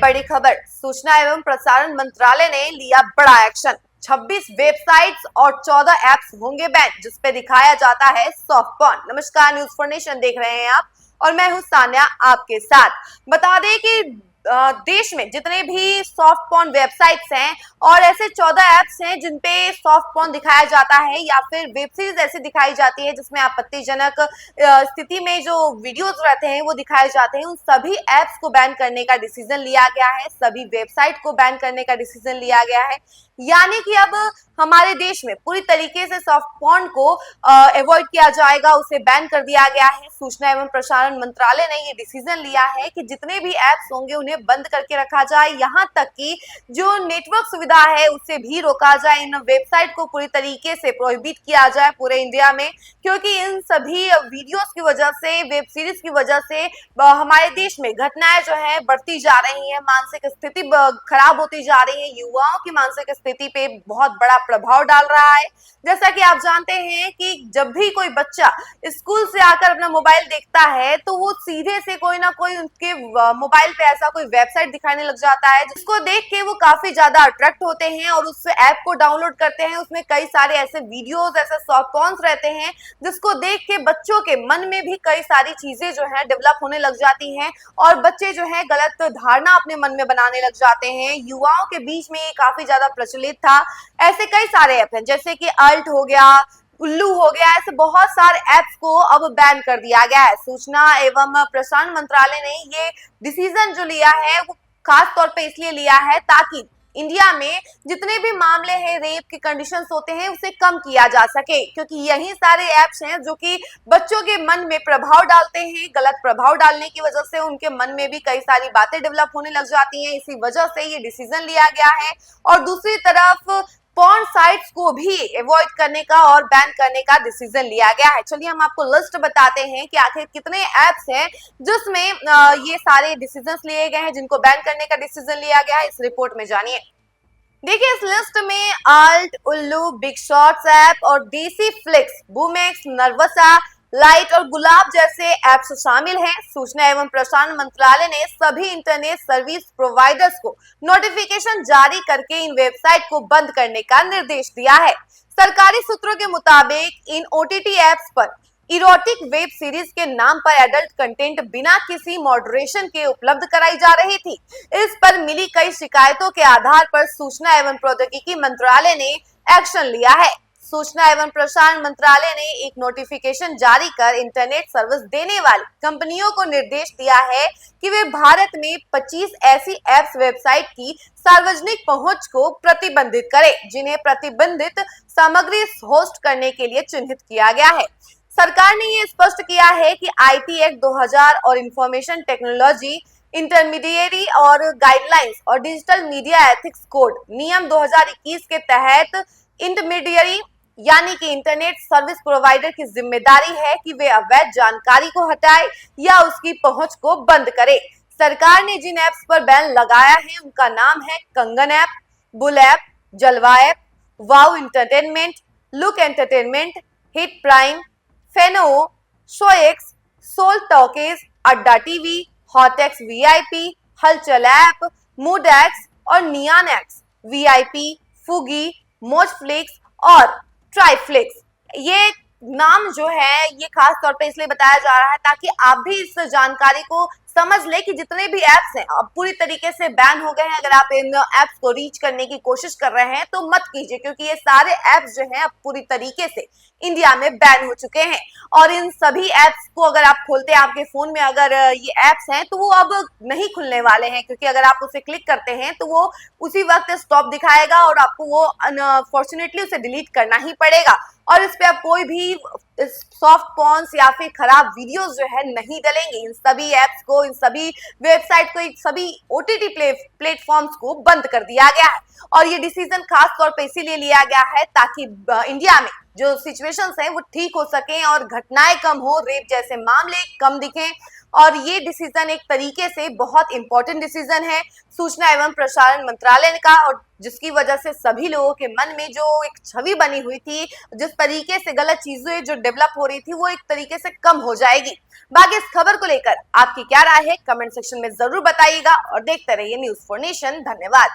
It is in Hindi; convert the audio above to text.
बड़ी खबर, सूचना एवं प्रसारण मंत्रालय ने लिया बड़ा एक्शन। 26 वेबसाइट्स और 14 ऐप्स होंगे बैन, जिसपे दिखाया जाता है सॉफ्ट पॉर्न। नमस्कार, न्यूज फॉर नेशन देख रहे हैं आप और मैं हूं सान्या आपके साथ। बता दें कि देश में जितने भी सॉफ्ट पॉर्न वेबसाइट्स हैं और ऐसे 14 ऐप्स हैं जिनपे सॉफ्ट पॉर्न दिखाया जाता है या फिर वेब सीरीज ऐसी दिखाई जाती है जिसमें आपत्तिजनक स्थिति में जो वीडियोस रहते हैं वो दिखाए जाते हैं, उन सभी ऐप्स को बैन करने का डिसीजन लिया गया है। सभी वेबसाइट को बैन करने का डिसीजन लिया गया है। यानी कि अब हमारे देश में पूरी तरीके से सॉफ्ट पॉर्न को अवॉइड किया जाएगा, उसे बैन कर दिया गया है। सूचना एवं प्रसारण मंत्रालय ने ये डिसीजन लिया है कि जितने भी ऐप्स होंगे उन्हें बंद करके रखा जाए, यहाँ तक कि जो नेटवर्क सुविधा है उसे भी रोका जाए। इन वेबसाइट को पूरी तरीके से प्रोहिबिट किया जाए पूरे इंडिया में, क्योंकि इन सभी वीडियोस की वजह से, वेब सीरीज की वजह से हमारे देश में घटनाएं जो है बढ़ती जा रही है, मानसिक स्थिति खराब होती जा रही है, युवाओं की मानसिक स्थिति पे बहुत बड़ा प्रभाव डाल रहा है। जैसा कि आप जानते हैं कि जब भी कोई बच्चा स्कूल से आकर अपना मोबाइल देखता है तो वो सीधे से कोई ना कोई उनके मोबाइल पे ऐसा कोई वेबसाइट दिखाने लग जाता है, जिसको देख के वो काफी ज्यादा अट्रैक्ट होते हैं और उस ऐप को डाउनलोड करते हैं। उसमें कई सारे ऐसे वीडियोस, ऐसे सॉफ्ट पॉर्न्स रहते हैं जिसको देख के बच्चों के मन में भी कई सारी चीजें जो है डेवलप होने लग जाती हैं और बच्चे जो है गलत धारणा अपने मन में बनाने लग जाते हैं। युवाओं के बीच में ये काफी ज्यादा प्रचलित था। ऐसे कई सारे ऐप हैं जैसे कि अल्ट हो गया, उल्लू हो गया, ऐसे बहुत सारे ऐप्स को अब बैन कर दिया गया है। सूचना एवं प्रसारण मंत्रालय ने ये डिसीजन जो लिया है वो खास तौर पे इसलिए लिया है ताकि इंडिया में जितने भी मामले हैं, रेप के कंडीशंस होते हैं, उसे कम किया जा सके, क्योंकि यही सारे ऐप्स हैं जो कि बच्चों के मन में प्रभाव डालते हैं। गलत प्रभाव डालने की वजह से उनके मन में भी कई सारी बातें डेवलप होने लग जाती हैं। इसी वजह से ये डिसीजन लिया गया है। और दूसरी तरफ पॉर्न साइट्स को भी अवॉइड करने का और बैन करने का डिसीजन लिया गया है। चलिए हम आपको लिस्ट बताते हैं कि आखिर कितने ऐप्स हैं जिसमें ये सारे डिसीजंस लिए गए हैं, जिनको बैन करने का डिसीजन लिया गया है। इस रिपोर्ट में जानिए। देखिए, इस लिस्ट में अल्ट, उल्लू, बिग शॉट्स ऐप और देसी फ्लिक्स, बूमेक्स, नर्वसा, लाइट और गुलाब जैसे ऐप्स शामिल हैं। सूचना एवं प्रसारण मंत्रालय ने सभी इंटरनेट सर्विस प्रोवाइडर्स को नोटिफिकेशन जारी करके इन वेबसाइट को बंद करने का निर्देश दिया है। सरकारी सूत्रों के मुताबिक इन ओटीटी ऐप्स पर इरोटिक वेब सीरीज के नाम पर एडल्ट कंटेंट बिना किसी मॉडरेशन के उपलब्ध कराई जा रही थी। इस पर मिली कई शिकायतों के आधार पर सूचना एवं प्रौद्योगिकी मंत्रालय ने एक्शन लिया है। सूचना एवं प्रसारण मंत्रालय ने एक नोटिफिकेशन जारी कर इंटरनेट सर्विस देने वाली कंपनियों को निर्देश दिया है कि वे भारत में 25 ऐसी ऐप्स वेबसाइट की सार्वजनिक पहुंच को प्रतिबंधित करें जिन्हें प्रतिबंधित सामग्री होस्ट करने के लिए चिन्हित किया गया है। सरकार ने ये स्पष्ट किया है कि आईटी एक्ट 2000 और इंफॉर्मेशन टेक्नोलॉजी इंटरमीडिएरी और गाइडलाइंस और डिजिटल मीडिया एथिक्स कोड नियम 2021 के तहत इंटरमीडिएरी यानी कि इंटरनेट सर्विस प्रोवाइडर की जिम्मेदारी है कि वे अवैध जानकारी को हटाए या उसकी पहुंच को बंद करे। सरकार ने जिन ऐप्स पर बैन लगाया है उनका नाम है Kangan app, Bull app, Jalwa app, Wow Entertainment, Look Entertainment, Hit Prime, Feneo, ShowX, Soul Talkies, Adda TV, HotX VIP, Halchal app, Mood X और नियान एक्स, वीआईपी, फुगी, मोजफ्लिक्स और ट्राइफ्लिक्स। ये नाम जो है ये खास तौर पे इसलिए बताया जा रहा है ताकि आप भी इस जानकारी को समझ ले कि जितने भी ऐप्स हैं अब पूरी तरीके से बैन हो गए हैं। अगर आप इन ऐप्स को रीच करने की कोशिश कर रहे हैं तो मत कीजिए, क्योंकि ये सारे ऐप्स जो हैं अब पूरी तरीके से इंडिया में बैन हो चुके हैं। और इन सभी ऐप्स को अगर आप खोलते हैं, आपके फोन में अगर ये ऐप्स हैं तो वो अब नहीं खुलने वाले हैं, क्योंकि अगर आप उसे क्लिक करते हैं तो वो उसी वक्त स्टॉप दिखाएगा और आपको वो अनफॉर्चुनेटली उसे डिलीट करना ही पड़ेगा। और इस पे आप कोई भी सॉफ्ट पॉर्न्स या फिर खराब वीडियोस जो है नहीं डलेंगे। इन सभी ऐप्स को, इन सभी वेबसाइट को, इन सभी ओटीटी प्लेटफॉर्म्स को बंद कर दिया गया है। और ये डिसीजन खास तौर पे इसीलिए लिया गया है ताकि इंडिया में जो सिचुएशंस हैं वो ठीक हो सकें और घटनाएं कम हो, रेप जैसे मामले कम दिखें। और ये डिसीजन एक तरीके से बहुत इंपॉर्टेंट डिसीजन है सूचना एवं प्रसारण मंत्रालय का, और जिसकी वजह से सभी लोगों के मन में जो एक छवि बनी हुई थी, जिस तरीके से गलत चीजें जो डेवलप हो रही थी, वो एक तरीके से कम हो जाएगी। बाकी इस खबर को लेकर आपकी क्या राय है, कमेंट सेक्शन में जरूर बताइएगा और देखते रहिए न्यूज़4नेशन। धन्यवाद।